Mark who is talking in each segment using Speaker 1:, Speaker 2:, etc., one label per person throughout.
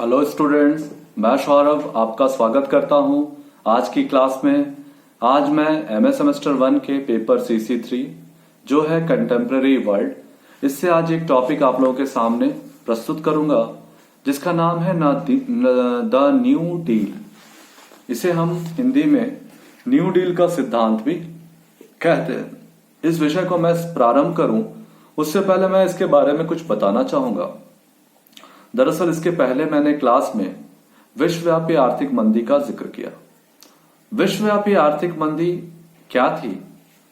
Speaker 1: Hello students, मैं सौरभ आपका स्वागत करता हूं आज की क्लास में। आज मैं एमए सेमेस्टर 1 के पेपर CC3 जो है कंटेम्प्रेरी वर्ल्ड, इससे आज एक टॉपिक आप लोगों के सामने प्रस्तुत करूंगा जिसका नाम है द न्यू डील। इसे हम हिंदी में न्यू डील का सिद्धांत भी कहते हैं। इस विषय को मैं प्रारंभ करूं उससे पहले मैं इसके बारे में कुछ बताना चाहूंगा। दरअसल इसके पहले मैंने क्लास में विश्वव्यापी आर्थिक मंदी का जिक्र किया। विश्वव्यापी आर्थिक मंदी क्या थी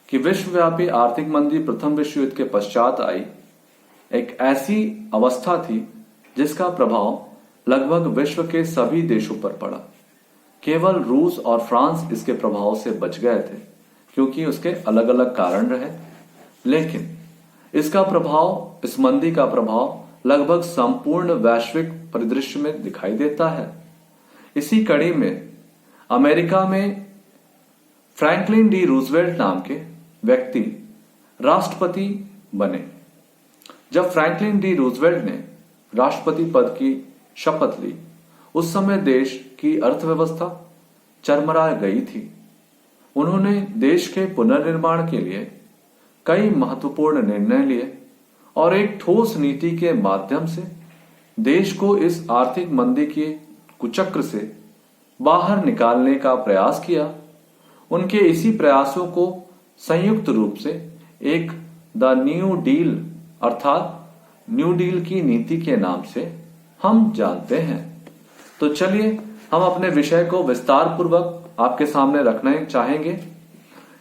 Speaker 1: कि विश्वव्यापी आर्थिक मंदी प्रथम विश्व युद्ध के पश्चात आई एक ऐसी अवस्था थी जिसका प्रभाव लगभग विश्व के सभी देशों पर पड़ा। केवल रूस और फ्रांस इसके प्रभाव से बच गए थे क्योंकि उसके अलग अलग कारण रहे, लेकिन इसका प्रभाव, इस मंदी का प्रभाव लगभग संपूर्ण वैश्विक परिदृश्य में दिखाई देता है। इसी कड़ी में अमेरिका में फ्रैंकलिन डी रूजवेल्ट नाम के व्यक्ति राष्ट्रपति बने। जब फ्रैंकलिन डी रूजवेल्ट ने राष्ट्रपति पद की शपथ ली उस समय देश की अर्थव्यवस्था चरमरा गई थी। उन्होंने देश के पुनर्निर्माण के लिए कई महत्वपूर्ण निर्णय लिए और एक ठोस नीति के माध्यम से देश को इस आर्थिक मंदी के कुचक्र से बाहर निकालने का प्रयास किया। उनके इसी प्रयासों को संयुक्त रूप से एक द न्यू डील अर्थात न्यू डील की नीति के नाम से हम जानते हैं। तो चलिए हम अपने विषय को विस्तार पूर्वक आपके सामने रखना चाहेंगे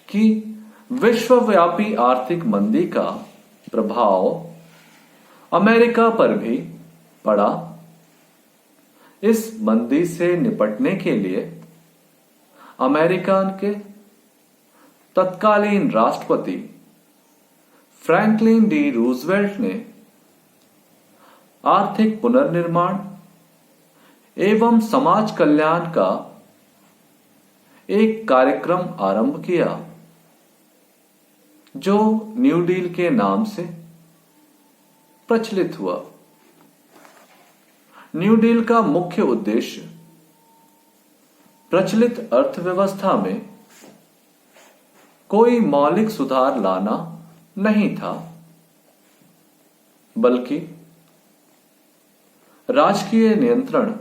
Speaker 1: कि विश्वव्यापी आर्थिक मंदी का प्रभाव अमेरिका पर भी पड़ा। इस मंदी से निपटने के लिए अमेरिका के तत्कालीन राष्ट्रपति फ्रैंकलिन डी रूजवेल्ट ने आर्थिक पुनर्निर्माण एवं समाज कल्याण का एक कार्यक्रम आरंभ किया जो न्यू डील के नाम से प्रचलित हुआ। न्यू डील का मुख्य उद्देश्य प्रचलित अर्थव्यवस्था में कोई मौलिक सुधार लाना नहीं था, बल्कि राजकीय नियंत्रण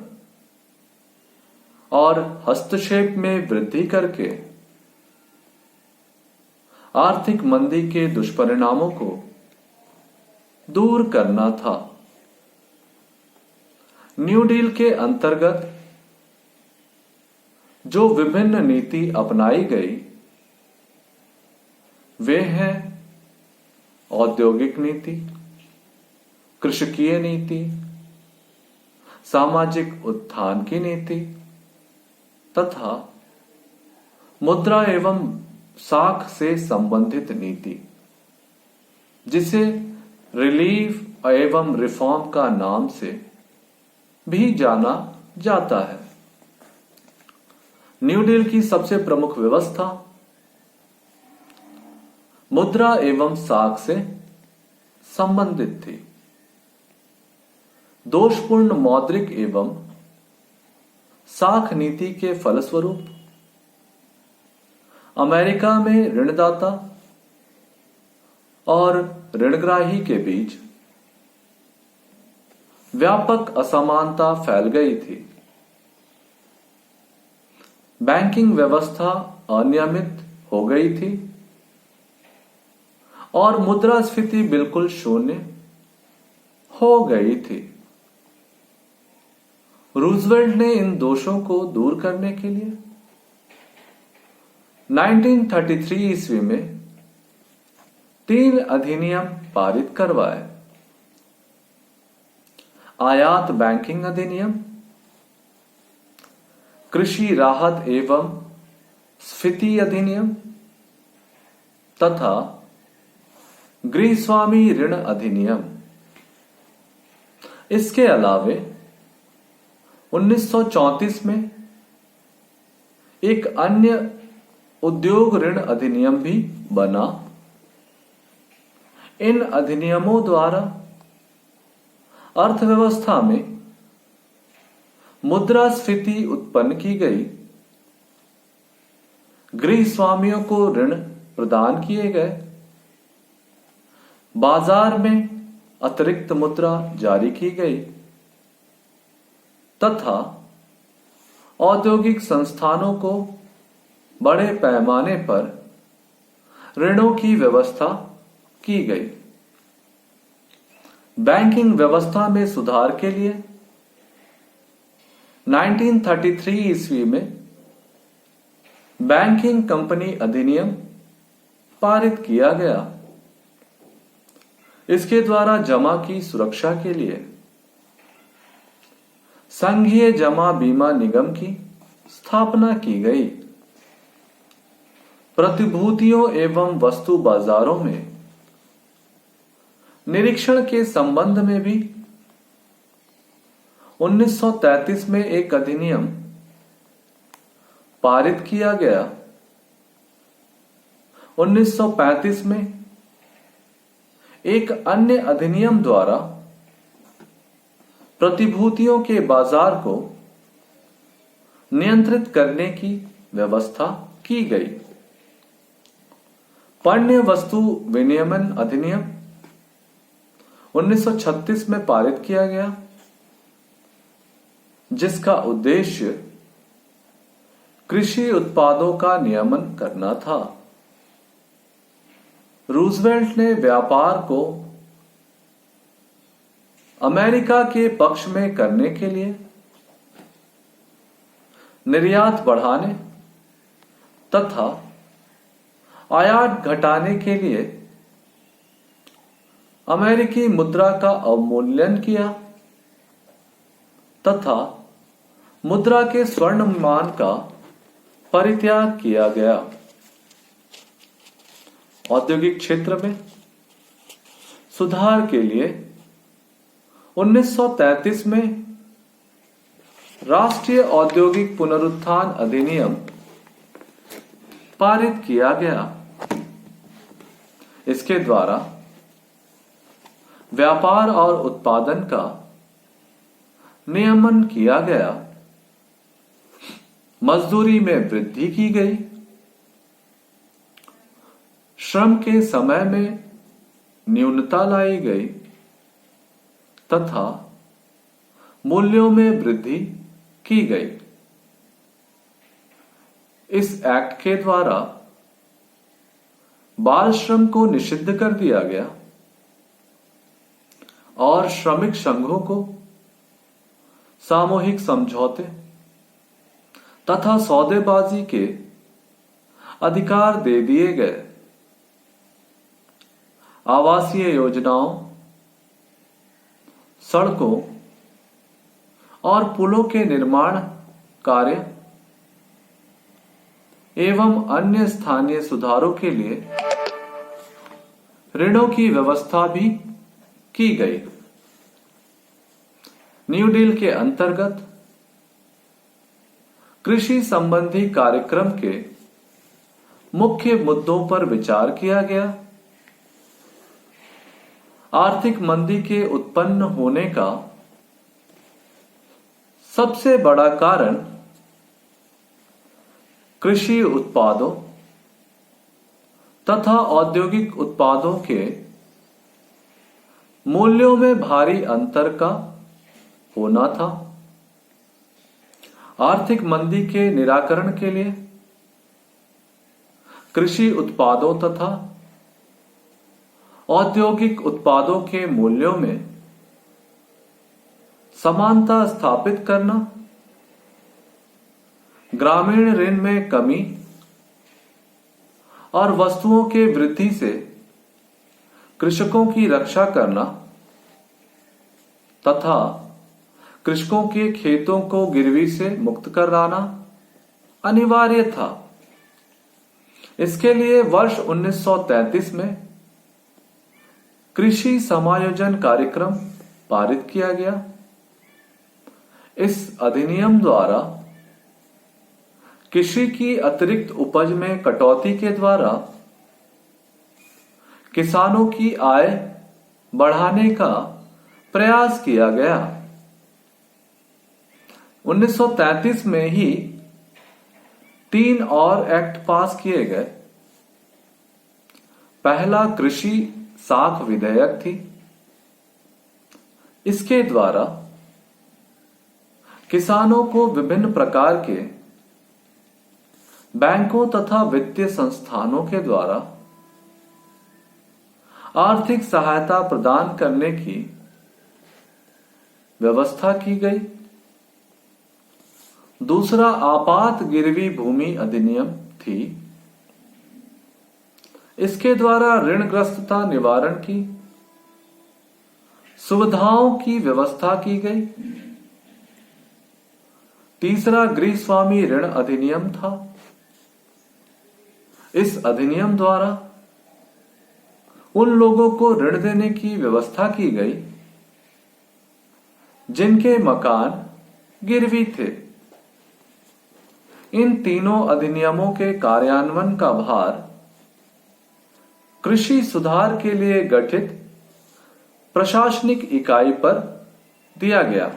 Speaker 1: और हस्तक्षेप में वृद्धि करके आर्थिक मंदी के दुष्परिणामों को दूर करना था। न्यू डील के अंतर्गत जो विभिन्न नीति अपनाई गई वे हैं औद्योगिक नीति, कृषकीय नीति, सामाजिक उत्थान की नीति तथा मुद्रा एवं साख से संबंधित नीति, जिसे रिलीफ एवं रिफॉर्म का नाम से भी जाना जाता है। न्यू डील की सबसे प्रमुख व्यवस्था मुद्रा एवं साख से संबंधित थी। दोषपूर्ण मौद्रिक एवं साख नीति के फलस्वरूप अमेरिका में ऋणदाता और ऋणग्राही के बीच व्यापक असमानता फैल गई थी। बैंकिंग व्यवस्था अनियमित हो गई थी और मुद्रास्फीति बिल्कुल शून्य हो गई थी। रूजवेल्ट ने इन दोषों को दूर करने के लिए 1933 ईस्वी में 3 अधिनियम पारित करवाए। आयात बैंकिंग अधिनियम, कृषि राहत एवं स्फीति अधिनियम तथा गृहस्वामी ऋण अधिनियम। इसके अलावे 1934 में एक अन्य उद्योग ऋण अधिनियम भी बना। इन अधिनियमों द्वारा अर्थव्यवस्था में मुद्रास्फीति उत्पन्न की गई, गृह स्वामियों को ऋण प्रदान किए गए, बाजार में अतिरिक्त मुद्रा जारी की गई तथा औद्योगिक संस्थानों को बड़े पैमाने पर ऋणों की व्यवस्था की गई। बैंकिंग व्यवस्था में सुधार के लिए 1933 ईस्वी में बैंकिंग कंपनी अधिनियम पारित किया गया। इसके द्वारा जमा की सुरक्षा के लिए संघीय जमा बीमा निगम की स्थापना की गई। प्रतिभूतियों एवं वस्तु बाजारों में निरीक्षण के संबंध में भी 1933 में एक अधिनियम पारित किया गया। 1935 में एक अन्य अधिनियम द्वारा प्रतिभूतियों के बाजार को नियंत्रित करने की व्यवस्था की गई। पण्य वस्तु विनियमन अधिनियम 1936 में पारित किया गया, जिसका उद्देश्य कृषि उत्पादों का नियमन करना था। रूजवेल्ट ने व्यापार को अमेरिका के पक्ष में करने के लिए निर्यात बढ़ाने तथा आयात घटाने के लिए अमेरिकी मुद्रा का अवमूल्यन किया तथा मुद्रा के स्वर्ण मान का परित्याग किया गया। औद्योगिक क्षेत्र में सुधार के लिए 1933 में राष्ट्रीय औद्योगिक पुनरुत्थान अधिनियम पारित किया गया। इसके द्वारा व्यापार और उत्पादन का नियमन किया गया। मजदूरी में वृद्धि की गई। श्रम के समय में न्यूनता लाई गई तथा मूल्यों में वृद्धि की गई। इस एक्ट के द्वारा बाल श्रम को निषिद्ध कर दिया गया और श्रमिक संघों को सामूहिक समझौते तथा सौदेबाजी के अधिकार दे दिए गए। आवासीय योजनाओं, सड़कों और पुलों के निर्माण कार्य एवं अन्य स्थानीय सुधारों के लिए ऋणों की व्यवस्था भी की गई। न्यू डील के अंतर्गत कृषि संबंधी कार्यक्रम के मुख्य मुद्दों पर विचार किया गया। आर्थिक मंदी के उत्पन्न होने का सबसे बड़ा कारण कृषि उत्पादों तथा औद्योगिक उत्पादों के मूल्यों में भारी अंतर का होना था। आर्थिक मंदी के निराकरण के लिए कृषि उत्पादों तथा औद्योगिक उत्पादों के मूल्यों में समानता स्थापित करना, ग्रामीण ऋण में कमी और वस्तुओं के वृद्धि से कृषकों की रक्षा करना तथा कृषकों के खेतों को गिरवी से मुक्त कराना अनिवार्य था। इसके लिए वर्ष 1933 में कृषि समायोजन कार्यक्रम पारित किया गया। इस अधिनियम द्वारा कृषि की अतिरिक्त उपज में कटौती के द्वारा किसानों की आय बढ़ाने का प्रयास किया गया। 1933 में ही 3 और एक्ट पास किए गए। पहला कृषि साख विधेयक थी। इसके द्वारा किसानों को विभिन्न प्रकार के बैंकों तथा वित्तीय संस्थानों के द्वारा आर्थिक सहायता प्रदान करने की व्यवस्था की गई। दूसरा आपात गिरवी भूमि अधिनियम थी। इसके द्वारा ऋणग्रस्तता निवारण की सुविधाओं की व्यवस्था की गई। तीसरा गृह स्वामी ऋण अधिनियम था। इस अधिनियम द्वारा उन लोगों को ऋण देने की व्यवस्था की गई जिनके मकान गिरवी थे। इन तीनों अधिनियमों के कार्यान्वयन का भार कृषि सुधार के लिए गठित प्रशासनिक इकाई पर दिया गया।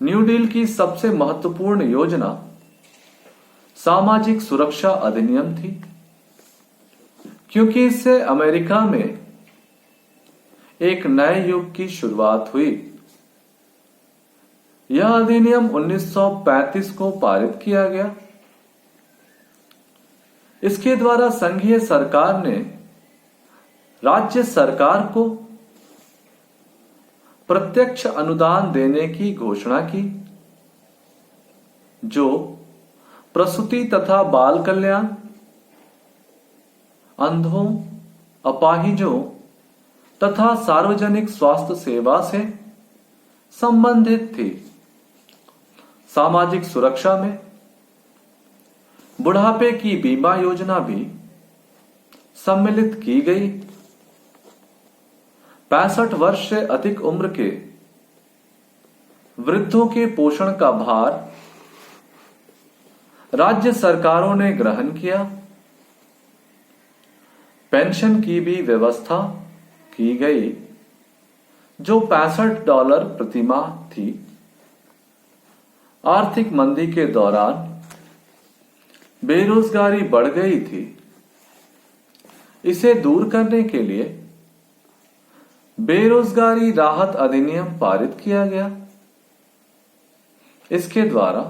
Speaker 1: न्यू डील की सबसे महत्वपूर्ण योजना सामाजिक सुरक्षा अधिनियम थी, क्योंकि इससे अमेरिका में एक नए युग की शुरुआत हुई। यह अधिनियम 1935 को पारित किया गया। इसके द्वारा संघीय सरकार ने राज्य सरकार को प्रत्यक्ष अनुदान देने की घोषणा की, जो प्रसूति तथा बाल कल्याण, अंधों, अपाहिजों तथा सार्वजनिक स्वास्थ्य सेवा से संबंधित थी। सामाजिक सुरक्षा में बुढ़ापे की बीमा योजना भी सम्मिलित की गई। 65 वर्ष से अधिक उम्र के वृद्धों के पोषण का भार राज्य सरकारों ने ग्रहण किया। पेंशन की भी व्यवस्था की गई, जो $65 प्रतिमाह थी। आर्थिक मंदी के दौरान बेरोजगारी बढ़ गई थी। इसे दूर करने के लिए बेरोजगारी राहत अधिनियम पारित किया गया। इसके द्वारा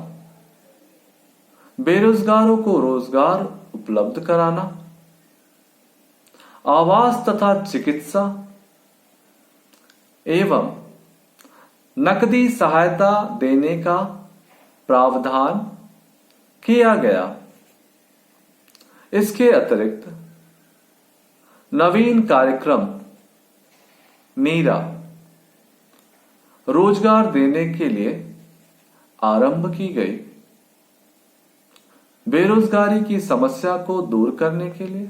Speaker 1: बेरोजगारों को रोजगार उपलब्ध कराना, आवास तथा चिकित्सा एवं नकदी सहायता देने का प्रावधान किया गया। इसके अतिरिक्त नवीन कार्यक्रम नीरा रोजगार देने के लिए आरंभ की गई। बेरोजगारी की समस्या को दूर करने के लिए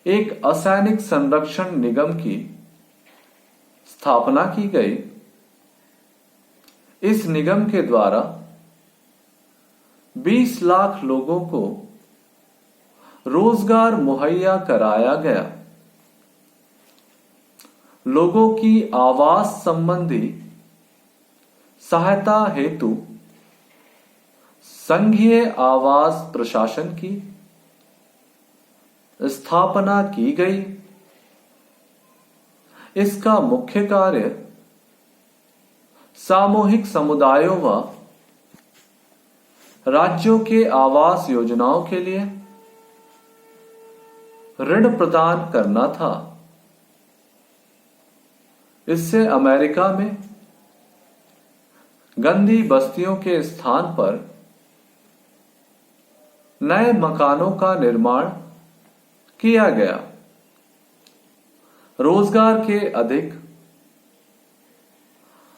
Speaker 1: एक असैनिक संरक्षण निगम की स्थापना की गई। इस निगम के द्वारा 20 लाख लोगों को रोजगार मुहैया कराया गया। लोगों की आवास संबंधी सहायता हेतु संघीय आवास प्रशासन की स्थापना की गई। इसका मुख्य कार्य सामूहिक समुदायों व राज्यों के आवास योजनाओं के लिए ऋण प्रदान करना था। इससे अमेरिका में गंदी बस्तियों के स्थान पर नए मकानों का निर्माण किया गया। रोजगार के अधिक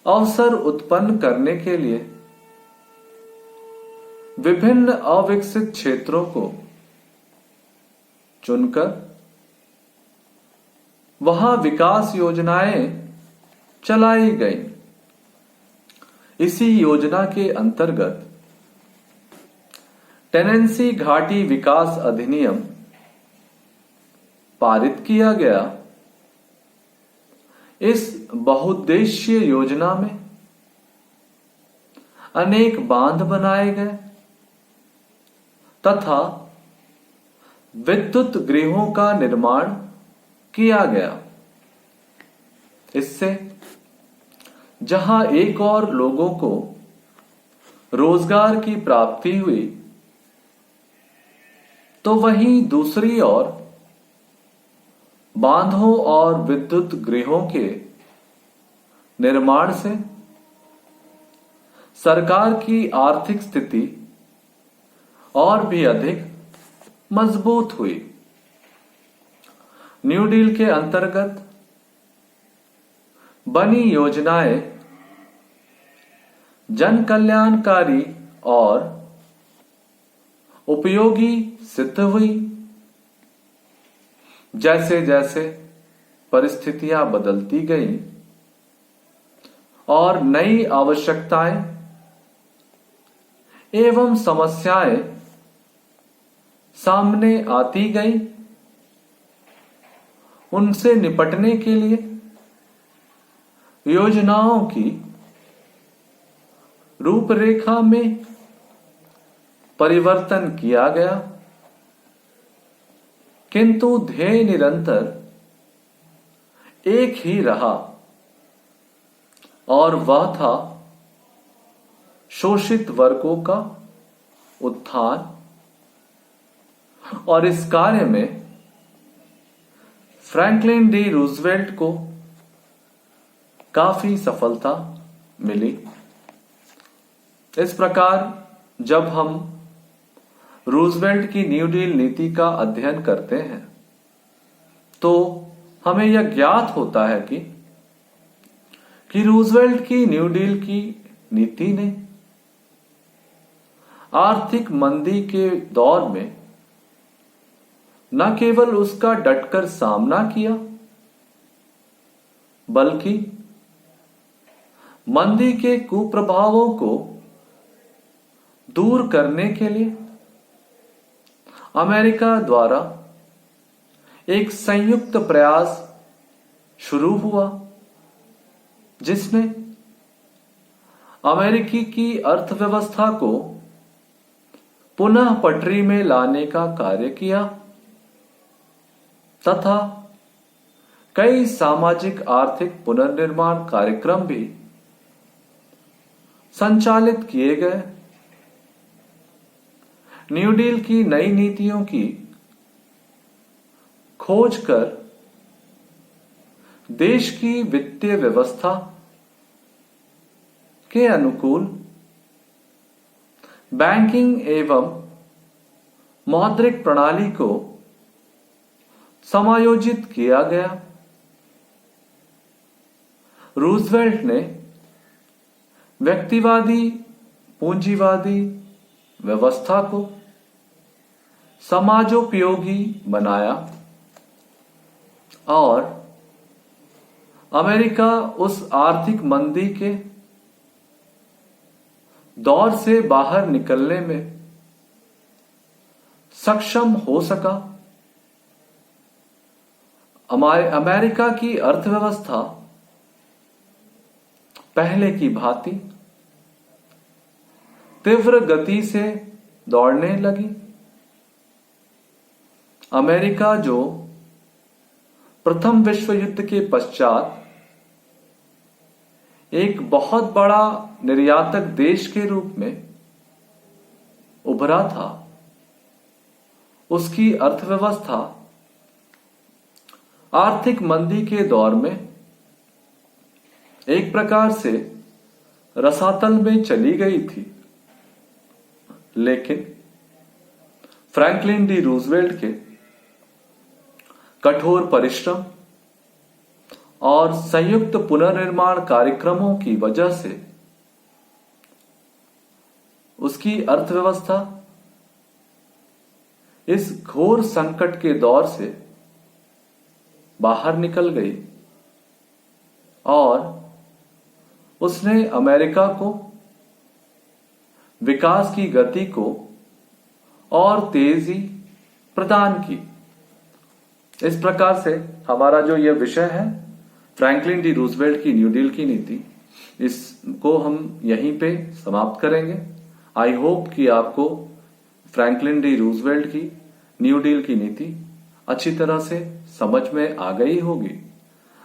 Speaker 1: अवसर उत्पन्न करने के लिए विभिन्न अविकसित क्षेत्रों को चुनकर वहां विकास योजनाएं चलाई गई। इसी योजना के अंतर्गत टेनेंसी घाटी विकास अधिनियम पारित किया गया। इस बहुउद्देशीय योजना में अनेक बांध बनाए गए तथा विद्युत गृहों का निर्माण किया गया। इससे जहां एक और लोगों को रोजगार की प्राप्ति हुई, तो वहीं दूसरी ओर बांधों और विद्युत गृहों के निर्माण से सरकार की आर्थिक स्थिति और भी अधिक मजबूत हुई। न्यू डील के अंतर्गत बनी योजनाएं जन कल्याणकारी और उपयोगी सिद्ध हुई। जैसे जैसे परिस्थितियां बदलती गईं और नई आवश्यकताएं एवं समस्याएं सामने आती गई, उनसे निपटने के लिए योजनाओं की रूपरेखा में परिवर्तन किया गया, किंतु ध्येय निरंतर एक ही रहा और वह था शोषित वर्गों का उत्थान। और इस कार्य में फ्रैंकलिन डी रूजवेल्ट को काफी सफलता मिली। इस प्रकार जब हम रूजवेल्ट की न्यू डील नीति का अध्ययन करते हैं तो हमें यह ज्ञात होता है कि रूजवेल्ट की न्यू डील की नीति ने आर्थिक मंदी के दौर में न केवल उसका डटकर सामना किया, बल्कि मंदी के कुप्रभावों को दूर करने के लिए अमेरिका द्वारा एक संयुक्त प्रयास शुरू हुआ, जिसने अमेरिकी की अर्थव्यवस्था को पुनः पटरी में लाने का कार्य किया तथा कई सामाजिक आर्थिक पुनर्निर्माण कार्यक्रम भी संचालित किए गए। न्यू डील की नई नीतियों की खोज कर देश की वित्तीय व्यवस्था के अनुकूल बैंकिंग एवं मौद्रिक प्रणाली को समायोजित किया गया। रूजवेल्ट ने व्यक्तिवादी पूंजीवादी व्यवस्था को समाजोपयोगी बनाया और अमेरिका उस आर्थिक मंदी के दौर से बाहर निकलने में सक्षम हो सका। अमेरिका की अर्थव्यवस्था पहले की भांति तीव्र गति से दौड़ने लगी। अमेरिका जो प्रथम विश्व युद्ध के पश्चात एक बहुत बड़ा निर्यातक देश के रूप में उभरा था, उसकी अर्थव्यवस्था आर्थिक मंदी के दौर में एक प्रकार से रसातल में चली गई थी। लेकिन फ्रैंकलिन डी रूजवेल्ट के कठोर परिश्रम और संयुक्त पुनर्निर्माण कार्यक्रमों की वजह से उसकी अर्थव्यवस्था इस घोर संकट के दौर से बाहर निकल गई और उसने अमेरिका को विकास की गति को और तेजी प्रदान की। इस प्रकार से हमारा जो यह विषय है फ्रैंकलिन डी रूजवेल्ट की न्यू डील की नीति, इसको हम यहीं पे समाप्त करेंगे। आई होप कि आपको फ्रैंकलिन डी रूजवेल्ट की न्यू डील की नीति अच्छी तरह से समझ में आ गई होगी।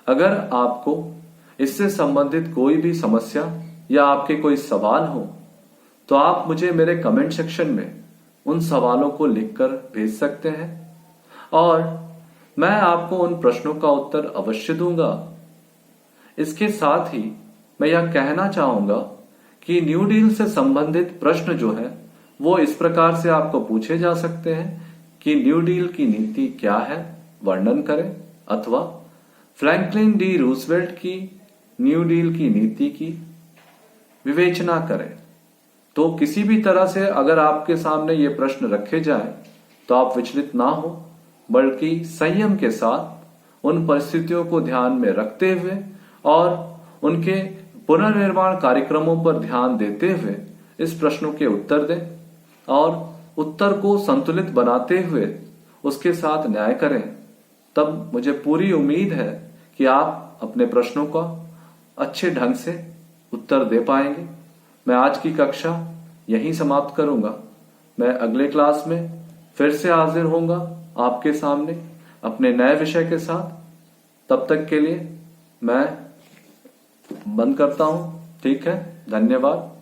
Speaker 1: अगर आपको इससे संबंधित कोई भी समस्या या आपके कोई सवाल हो तो आप मुझे मेरे कमेंट सेक्शन में उन सवालों को लिखकर भेज सकते हैं और मैं आपको उन प्रश्नों का उत्तर अवश्य दूंगा। इसके साथ ही मैं यह कहना चाहूंगा कि न्यू डील से संबंधित प्रश्न जो है वो इस प्रकार से आपको पूछे जा सकते हैं कि न्यू डील की नीति क्या है, वर्णन करें, अथवा फ्रैंकलिन डी रूजवेल्ट की न्यू डील की नीति की विवेचना करें। तो किसी भी तरह से अगर आपके सामने ये प्रश्न रखे जाएं तो आप विचलित ना हो, बल्कि संयम के साथ उन परिस्थितियों को ध्यान में रखते हुए और उनके पुनर्निर्माण कार्यक्रमों पर ध्यान देते हुए इस प्रश्नों के उत्तर दें और उत्तर को संतुलित बनाते हुए उसके साथ न्याय करें। तब मुझे पूरी उम्मीद है कि आप अपने प्रश्नों का अच्छे ढंग से उत्तर दे पाएंगे। मैं आज की कक्षा यहीं समाप्त करूंगा। मैं अगले क्लास में फिर से हाजिर होऊंगा आपके सामने अपने नए विषय के साथ। तब तक के लिए मैं बंद करता हूं। ठीक है, धन्यवाद।